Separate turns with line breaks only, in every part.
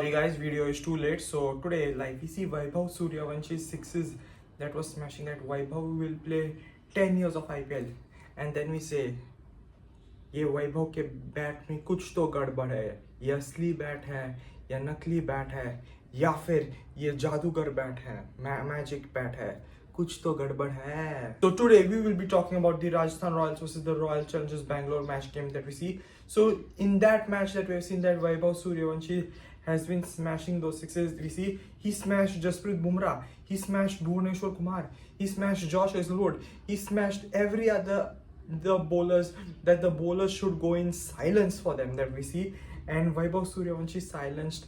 Sorry guys, video is too late. So today, like we see Vaibhav Sooryavanshi sixes that was smashing that Vaibhav will play 10 years of IPL, and then we say ये वैभव के bat में कुछ तो गड़बड़ है, ये असली bat है या नकली बैट है या फिर ये जादूगर बैट है, मैजिक बैट है, कुछ तो गड़बड़ है. So today we will be talking about the Rajasthan Royals versus the Royal Challengers Bangalore match game that we see. So in that match that we have seen that Vaibhav Sooryavanshi has been smashing those sixes. We see he smashed Jasprit Bumrah, he smashed Bhuvaneshwar Kumar, he smashed Josh Hazlewood, he smashed every other the bowlers that the bowlers should go in silence for them that we see, and Vaibhav Sooryavanshi silenced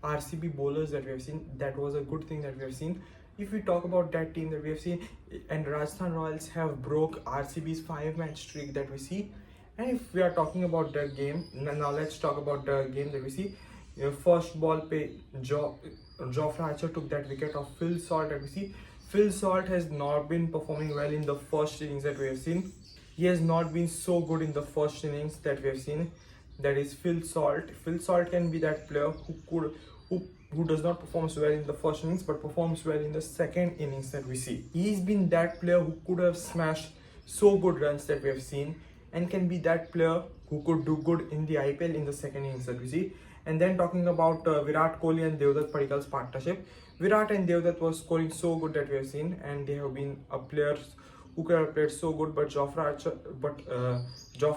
RCB bowlers that we have seen. That was a good thing that we have seen. If we talk about that team that we have seen, and Rajasthan Royals have broke RCB's 5-match streak that we see. And if we are talking about the game, now let's talk about the game that we see. First ball pe Jofra Archer took that wicket of Phil Salt that we see. Phil Salt has not been performing well in the first innings that we have seen. He has not been so good in the first innings that we have seen. That is Phil Salt. Phil Salt can be that player who does not perform well in the first innings but performs well in the second innings that we see. He's been that player who could have smashed so good runs that we have seen, and can be that player who could do good in the IPL in the second innings that we see. And then talking about Virat Kohli and Devdutt Padikkal's partnership, Virat and Devdutt was scoring so good that we have seen, and they have been players who could have played so good, but Jofra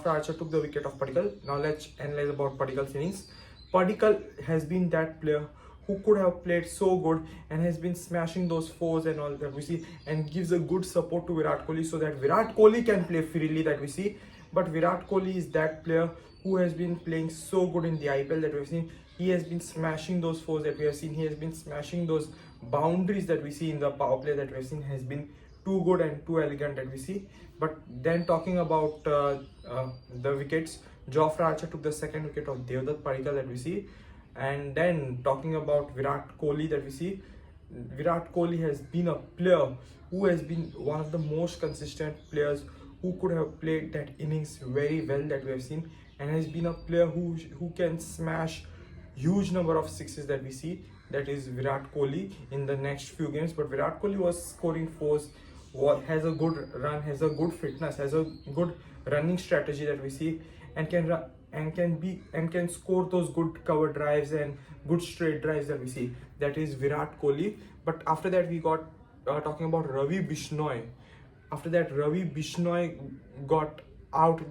Archer took the wicket of Padikkal. Now let's analyze about Padikkal's innings. Padikkal has been that player who could have played so good and has been smashing those fours and all that we see, and gives a good support to Virat Kohli so that Virat Kohli can play freely that we see. But Virat Kohli is that player who has been playing so good in the IPL that we've seen. He has been smashing those fours that we have seen. He has been smashing those boundaries that we see in the power play that we've seen. Has been too good and too elegant that we see. But then talking about the wickets, Jofra Archer took the second wicket of Devdutt Padikkal that we see. And then talking about Virat Kohli that we see, Virat Kohli has been a player who has been one of the most consistent players who could have played that innings very well that we have seen, and has been a player who can smash huge number of sixes that we see. That is Virat Kohli in the next few games. But Virat Kohli was scoring fours, has a good run, has a good fitness, has a good running strategy that we see, and can score those good cover drives and good straight drives that we see. That is Virat Kohli. But after that we got talking about Ravi Bishnoi. After that Ravi Bishnoi got out.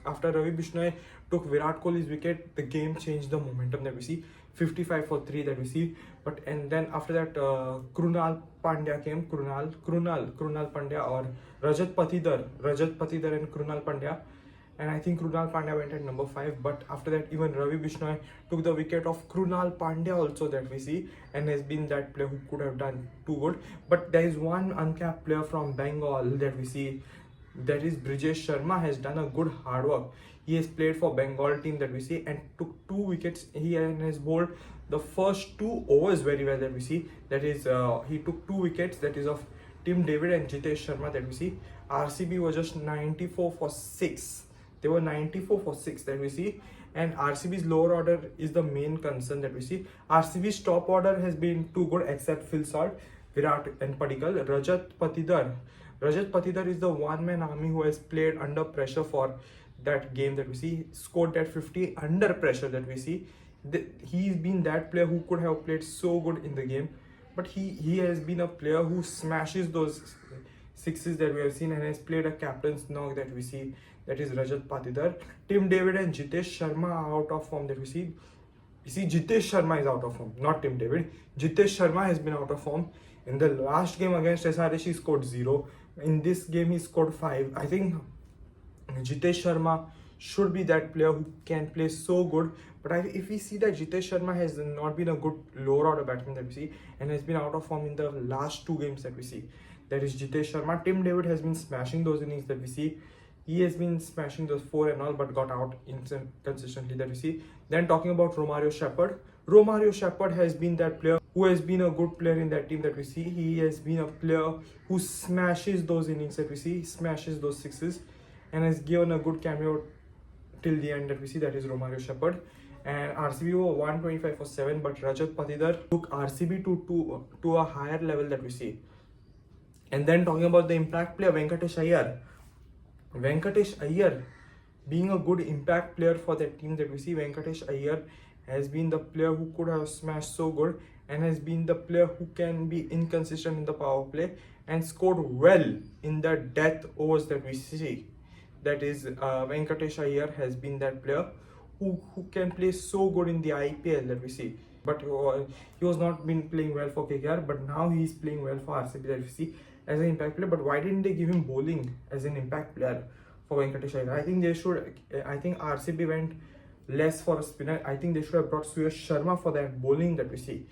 After Ravi Bishnoi took Virat Kohli's wicket, the game changed the momentum that we see. 55 for 3 that we see. And then after that Krunal Pandya came. Krunal Pandya or Rajat Patidar and Krunal Pandya. And I think Krunal Pandya went at number 5. But after that, even Ravi Bishnoi took the wicket of Krunal Pandya also that we see, and has been that player who could have done too good. But there is one uncapped player from Bengal that we see. That is Brijesh Sharma. Has done a good hard work. He has played for Bengal team that we see and took 2 wickets. He has bowled the first 2 overs very well that we see. That is he took 2 wickets. That is of Tim David and Jitesh Sharma that we see. RCB was just 94 for 6. They were 94 for 6 that we see, and RCB's lower order is the main concern that we see. RCB's top order has been too good except Phil Salt, Virat and Padikkal. Rajat Patidar is the one-man army who has played under pressure for that game that we see. Scored that 50 under pressure that we see. He's been that player who could have played so good in the game, but he has been a player who smashes those sixes that we have seen and has played a captain's knock that we see. That is Rajat Patidar. Tim David and Jitesh Sharma are out of form that we see. You see, Jitesh Sharma is out of form, not Tim David. Jitesh Sharma has been out of form. In the last game against SRH, he scored 0. In this game, he scored 5. I think Jitesh Sharma should be that player who can play so good. But if we see that Jitesh Sharma has not been a good lower order batsman that we see, and has been out of form in the last 2 games that we see. That is Jitesh Sharma. Tim David has been smashing those innings that we see. He has been smashing those 4 and all, but got out consistently that we see. Then talking about Romario Shepherd. Romario Shepherd has been that player who has been a good player in that team that we see. He has been a player who smashes those innings that we see, smashes those sixes, and has given a good cameo till the end that we see. That is Romario Shepherd. and RCB were 125 for 7, but Rajat Patidar took RCB to a higher level that we see. And then talking about the impact player, Venkatesh Iyer. Venkatesh Iyer being a good impact player for that team that we see. Venkatesh Iyer has been the player who could have smashed so good, and has been the player who can be inconsistent in the power play and scored well in the death overs that we see. That is, Venkatesh Iyer has been that player who can play so good in the IPL that we see. But he was not been playing well for KKR, but now he is playing well for RCB that we see as an impact player. But why didn't they give him bowling as an impact player for Venkatesh Iyer? I think they should. I think RCB went less for a spinner. I think they should have brought Suyash Sharma for that bowling that we see.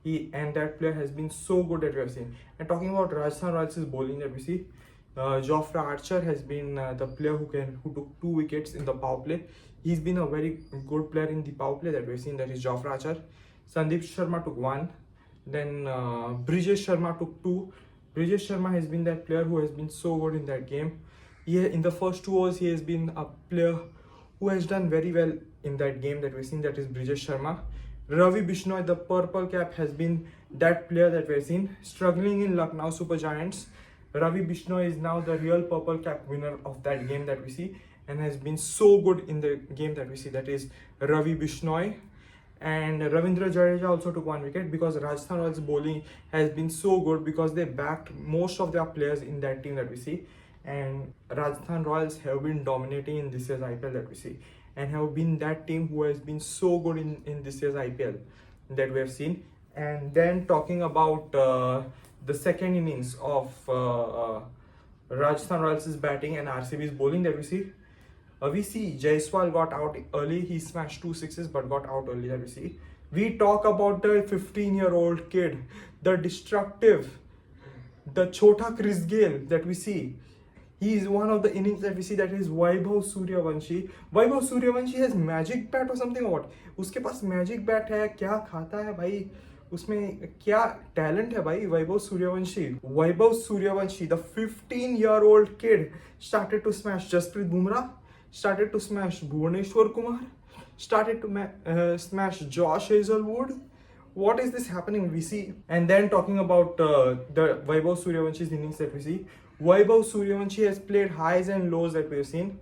And that player has been so good that we have seen. And talking about Rajasthan Royals' bowling that we see, Jofra Archer has been the player who took 2 wickets in the power play. He's been a very good player in the power play that we've seen. That is Jofra Archer. Sandeep Sharma took 1. Then Brijesh Sharma took 2. Brijesh Sharma has been that player who has been so good in that game. In the first 2 overs, he has been a player who has done very well in that game that we've seen. That is Brijesh Sharma. Ravi Bishnoi, the purple cap, has been that player that we've seen. Struggling in Lucknow Super Giants, Ravi Bishnoi is now the real purple cap winner of that game that we see, and has been so good in the game that we see. That is Ravi Bishnoi. And Ravindra Jadeja also took 1 wicket, because Rajasthan Royals bowling has been so good, because they backed most of their players in that team that we see. And Rajasthan Royals have been dominating in this year's IPL that we see, and have been that team who has been so good in this year's IPL that we have seen. And then talking about the second innings of Rajasthan Royals' batting and RCB's bowling that we see Jaiswal got out early. He smashed 2 sixes but got out early that we see. We talk about the 15-year-old kid, the destructive, the Chota Chris Gale that we see. He is one of the innings that we see, that is Vaibhav Sooryavanshi. Vaibhav Sooryavanshi has magic bat or something or what? उसके पास magic bat है, क्या खाता है भाई? उसमें क्या talent है भाई? Vaibhav Sooryavanshi, the 15-year-old kid, started to smash Jasprit Bumrah, started to smash Bhuvaneshwar Kumar, started to smash Josh Hazelwood. What is this happening? We see. And then talking about the Vaibhav Sooryavanshis innings that we see, Vaibhav Sooryavanshi has played highs and lows that we have seen.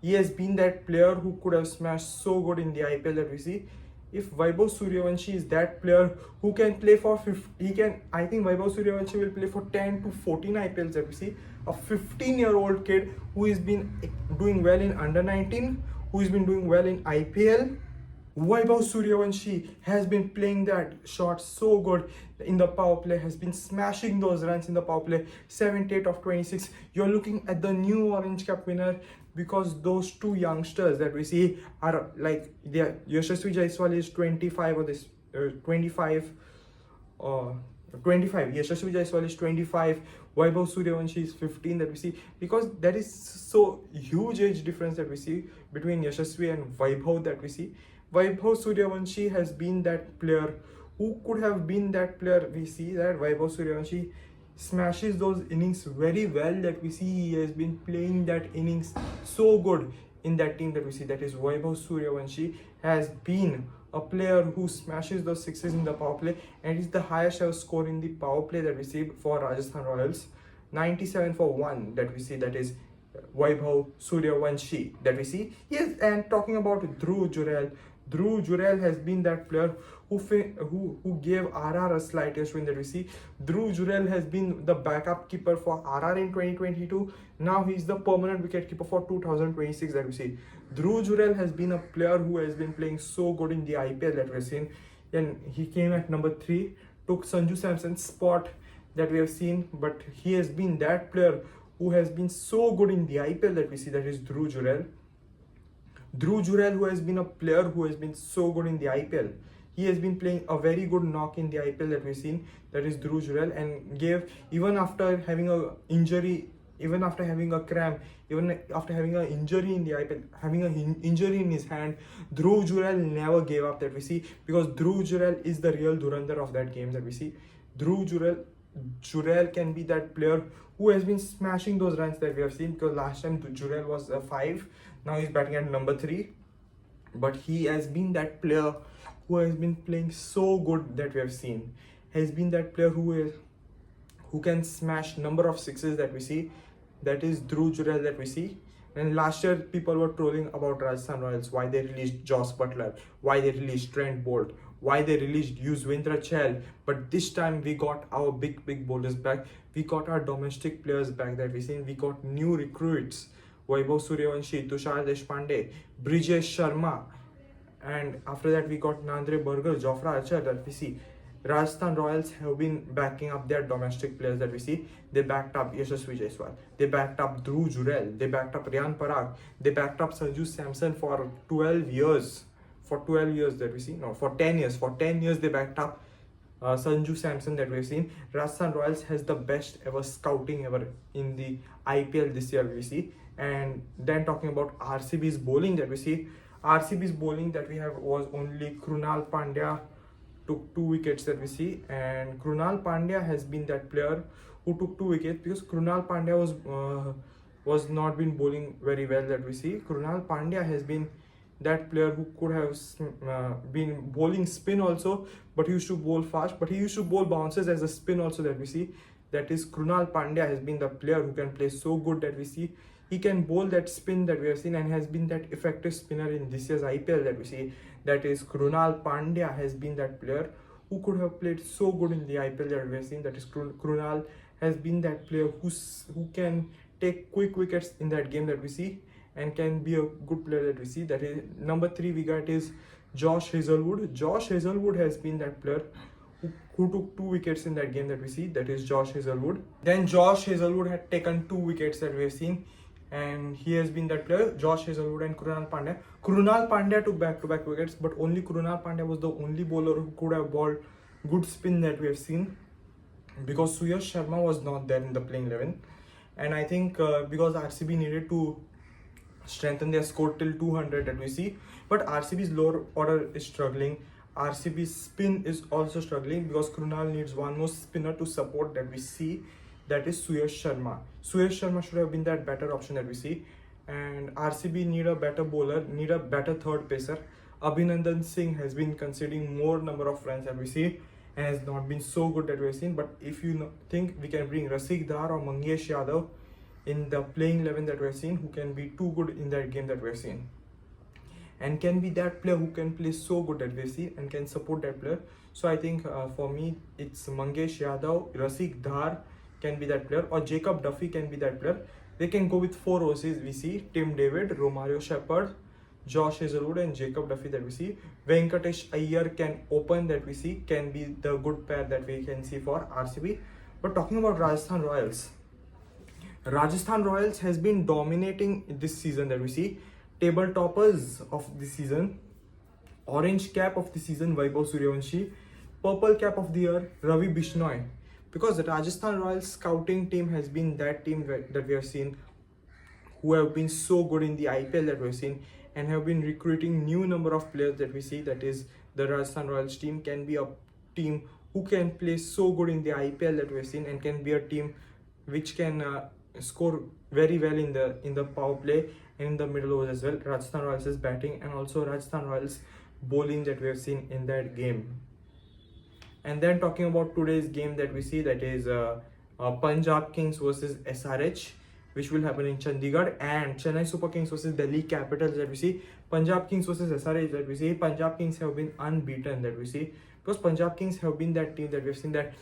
He has been that player who could have smashed so good in the IPL that we see. If Vaibhav Sooryavanshi is that player who can play for 50, I think Vaibhav Sooryavanshi will play for 10 to 14 IPLs that we see. A 15-year-old kid who has been doing well in under 19, who has been doing well in IPL. Vaibhav Sooryavanshi has been playing that shot so good in the power play, has been smashing those runs in the power play, 78 of 26. You're looking at the new Orange Cap winner, because those 2 youngsters that we see are like, Yashasvi Jaiswal is 25 or this 25. Yashasvi Jaiswal is 25. Vaibhav Sooryavanshi is 15 that we see, because there is so huge age difference that we see between Yashasvi and Vaibhav that we see. Vaibhav Sooryavanshi has been that player who could have been that player. We see that Vaibhav Sooryavanshi smashes those innings very well that we see. He has been playing that innings so good in that team that we see. That is Vaibhav Sooryavanshi has been a player who smashes those sixes in the power play, and is the highest ever score in the power play that we see for Rajasthan Royals. 97 for 1 that we see. That is Vaibhav Sooryavanshi that we see. Yes, and talking about Dhruv Jurel has been that player who gave RR a slightest win that we see. Dhruv Jurel has been the backup keeper for RR in 2022. Now he's the permanent wicket keeper for 2026 that we see. Dhruv Jurel has been a player who has been playing so good in the IPL that we've seen. And he came at number 3, took Sanju Samson's spot that we have seen. But he has been that player who has been so good in the IPL that we see. That is Dhruv Jurel. Dhruv Jurel, who has been a player who has been so good in the IPL. He has been playing a very good knock in the IPL that we've seen. That is Dhruv Jurel, and gave, even after having a injury, even after having a cramp, even after having an injury in the IPL, having an injury in his hand, Dhruv Jurel never gave up that we see, because Dhruv Jurel is the real Dhurandhar of that game that we see. Dhruv Jurel can be that player who has been smashing those runs that we have seen, because last time Jurel was a 5, now he's batting at number 3. but he has been that player who has been playing so good that we have seen. Has been that player who can smash number of sixes that we see. That is Dhruv Jurel that we see. And last year people were trolling about Rajasthan Royals, why they released Joss Butler, why they released Trent Bolt, why they released Yuzvendra Chahal. But this time we got our big bowlers back. We got our domestic players back that we seen. We got new recruits. Vaibhav Sooryavanshi, Tushar Deshpande, Brijesh Sharma, and after that we got Nandre Burger, Jofra Archer that we see. Rajasthan Royals have been backing up their domestic players that we see. They backed up Yashasvi Jaiswal, they backed up Dhruv Jurel, they backed up Ryan Parag, they backed up Sanju Samson for 12 years. For 12 years that we see, no, for 10 years. For 10 years they backed up Sanju Samson that we've seen. Rajasthan Royals has the best ever scouting ever in the IPL this year we see. And then talking about RCB's bowling that we see, RCB's bowling that we have was only Krunal Pandya took 2 wickets that we see, and Krunal Pandya has been that player who took 2 wickets because Krunal Pandya was not been bowling very well that we see. Krunal Pandya has been that player who could have been bowling spin also, but he used to bowl fast, but he used to bowl bounces as a spin also that we see. That is Krunal Pandya has been the player who can play so good that we see. He can bowl that spin that we have seen and has been that effective spinner in this year's IPL that we see. That is Krunal Pandya has been that player who could have played so good in the IPL that we have seen. That is Krunal has been that player who can take quick wickets in that game that we see and can be a good player that we see. That is number 3 we got is Josh Hazelwood. Josh Hazelwood has been that player who took 2 wickets in that game that we see. That is Josh Hazelwood. Then Josh Hazelwood had taken 2 wickets that we have seen, and he has been that player, Josh Hazelwood and Krunal Pandya. Krunal Pandya took back-to-back wickets, but only Krunal Pandya was the only bowler who could have bowled good spin that we have seen, because Suyash Sharma was not there in the playing 11. And I think because RCB needed to strengthen their score till 200 that we see, but RCB's lower order is struggling. RCB's spin is also struggling because Krunal needs one more spinner to support that we see. That is Suyash Sharma. Suyash Sharma should have been that better option that we see. And RCB need a better bowler, need a better third pacer. Abhinandan Singh has been conceding more number of runs that we see and has not been so good that we have seen. But if you think we can bring Rasik Dar or Mangesh Yadav in the playing 11 that we have seen, who can be too good in that game that we have seen, and can be that player who can play so good that we see and can support that player. So I think for me it's Mangesh Yadav, Rasik Dar can be that player, or Jacob Duffy can be that player. They can go with 4 OCs we see: Tim David, Romario Shepherd, Josh Hazelwood and Jacob Duffy that we see. Venkatesh Iyer can open that we see, can be the good pair that we can see for RCB. But talking about Rajasthan Royals, Rajasthan Royals has been dominating this season that we see. Table toppers of the season: orange cap of the season Vaibhav Sooryavanshi, purple cap of the year Ravi Bishnoi. Because the Rajasthan Royals scouting team has been that team that we have seen who have been so good in the IPL that we have seen and have been recruiting new number of players that we see. That is the Rajasthan Royals team can be a team who can play so good in the IPL that we have seen and can be a team which can score very well in the power play and in the middle overs as well. Rajasthan Royals is batting and also Rajasthan Royals bowling that we have seen in that game. And then talking about today's game that we see, that is Punjab Kings versus SRH, which will happen in Chandigarh, and Chennai Super Kings versus Delhi Capitals that we see. Punjab Kings versus SRH that we see. Punjab Kings have been unbeaten that we see, because Punjab Kings have been that team that we've seen that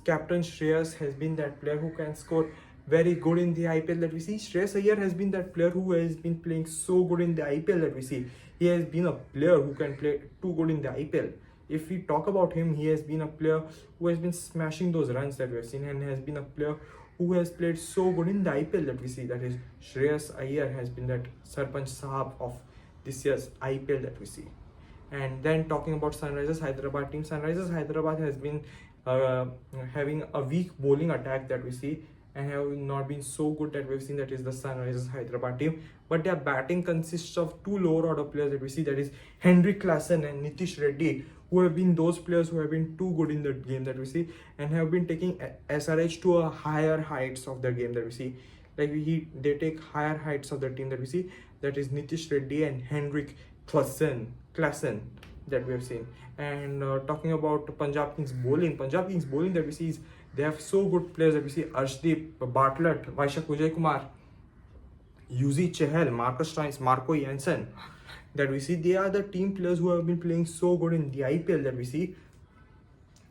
Captain Shreyas has been that player who can score very good in the IPL that we see. Shreyas Iyer has been that player who has been playing so good in the IPL that we see. He has been a player who can play too good in the IPL. If we talk about him, he has been a player who has been smashing those runs that we have seen and has been a player who has played so good in the IPL that we see. That is Shreyas Iyer has been that Sarpanch Sahab of this year's IPL that we see. And then talking about Sunrisers Hyderabad team, Sunrisers Hyderabad has been having a weak bowling attack that we see and have not been so good that we've seen. That is the Sunrisers Hyderabad team, but their batting consists of 2 lower order players that we see, that is Henrik Klassen and Nitish Reddy, who have been those players who have been too good in the game that we see and have been taking SRH to a higher heights of the game that we see. Like they take higher heights of the team that we see. That is Nitish Reddy and Henrik Klassen that we have seen. And talking about Punjab Kings bowling, that we see is they have so good players that we see Arshdeep, Bartlett, Vaishak Vijay Kumar, Yuzi Chahal, Marcus Stoinis, Marco Jansen that we see. They are the team players who have been playing so good in the IPL that we see,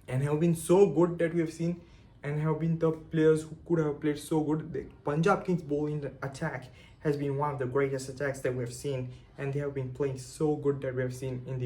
and have been so good that we have seen, and have been the players who could have played so good. The Punjab Kings bowling attack has been one of the greatest attacks that we have seen, and they have been playing so good that we have seen in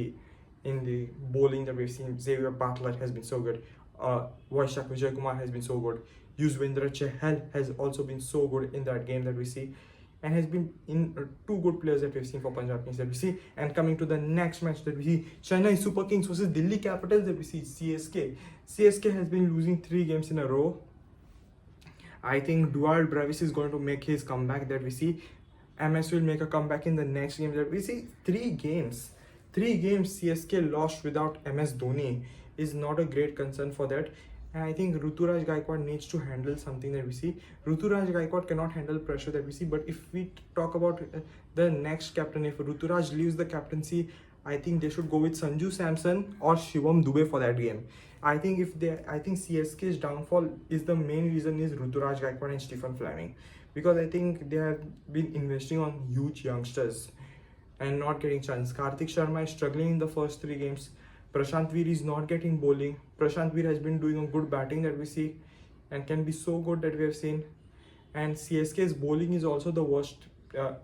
the bowling that we've seen. Xavier Bartlett has been so good. Vaishak Vijay Kumar has been so good. Yuzvendra Chahal has also been so good in that game that we see, and has been in two good players that we've seen for Punjab Kings that we see. And coming to the next match that we see, Chennai Super Kings versus Delhi Capitals that we see, CSK. CSK has been losing 3 games in a row. I think Dual Bravis is going to make his comeback that we see. MS will make a comeback in the next game that we see. 3 games CSK lost without MS Dhoni is not a great concern for that. And I think Ruturaj Gaikwad needs to handle something that we see. Ruturaj Gaikwad cannot handle pressure that we see. But if we talk about the next captain, if Ruturaj leaves the captaincy, I think they should go with Sanju Samson or Shivam Dube for that game. I think CSK's downfall is the main reason is Ruturaj Gaikwad and Stephen Fleming, because I think they have been investing on huge youngsters and not getting chance. Karthik Sharma is struggling in the first 3 games. Prashant Veer is not getting bowling. Prashant Veer has been doing a good batting that we see, and can be so good that we have seen. And CSK's bowling is also the worst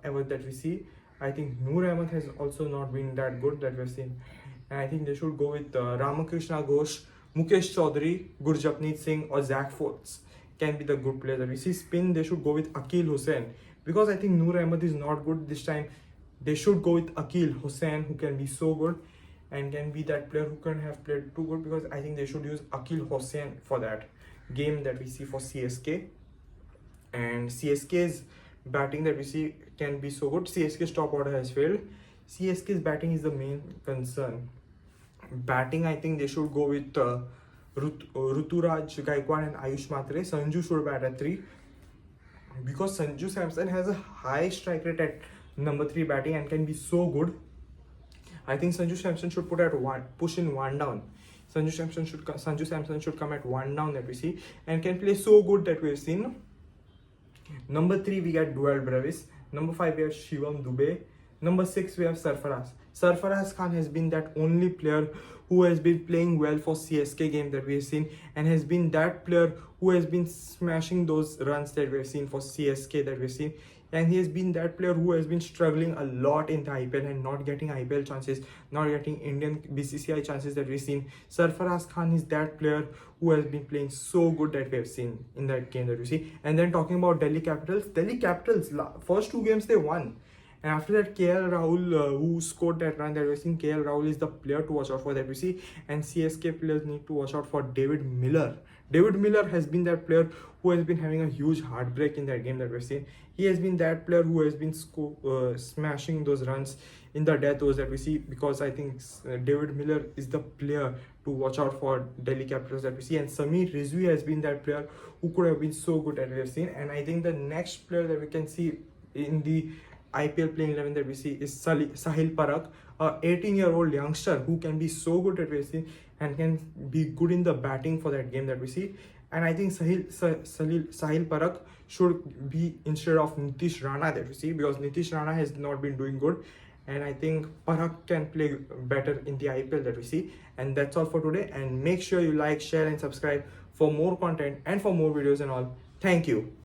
ever that we see. I think Noor Ahmed has also not been that good that we have seen. And I think they should go with Ramakrishna Ghosh, Mukesh Chaudhary, Gurjapneet Singh or Zach Forbes can be the good players that we see. Spin, they should go with Akil Hussain, because I think Noor Ahmed is not good this time. They should go with Akil Hussain, who can be so good and can be that player who can have played too good, because I think they should use Akil Hussain for that game that we see for CSK. And CSK's batting that we see can be so good. CSK's top order has failed. CSK's batting is the main concern. Batting, I think they should go with Ruturaj Gaikwad and Ayush Matre. Sanju should bat at 3, because Sanju Samson has a high strike rate at number 3 batting and can be so good. I think Sanju Samson should push in 1 down. Sanju Samson should come at 1 down that we see, and can play so good that we have seen. Number 3 we got Dual Bravis. Number 5 we have Shivam Dube. Number 6 we have Sarfaraz. Sarfaraz Khan has been that only player who has been playing well for CSK game that we have seen, and has been that player who has been smashing those runs that we have seen for CSK that we have seen. And he has been that player who has been struggling a lot in the IPL and not getting IPL chances, not getting Indian BCCI chances that we've seen. Sarfaraz Khan is that player who has been playing so good that we have seen in that game that we see. And then talking about Delhi Capitals, first 2 games they won. And after that, KL Rahul, who scored that run that we've seen, KL Rahul is the player to watch out for that we see. And CSK players need to watch out for David Miller. David Miller has been that player who has been having a huge heartbreak in that game that we've seen. He has been that player who has been smashing those runs in the death overs that we see, because I think David Miller is the player to watch out for Delhi Capitals that we see. And Samir Rizvi has been that player who could have been so good that we have seen. And I think the next player that we can see in the IPL playing 11 that we see is Sahil Parakh, a 18-year-old youngster who can be so good that we have seen and can be good in the batting for that game that we see. And I think Sahil Parakh should be instead of Nitish Rana that we see, because Nitish Rana has not been doing good. And I think Parakh can play better in the IPL that we see. And that's all for today. And make sure you like, share and subscribe for more content and for more videos and all. Thank you.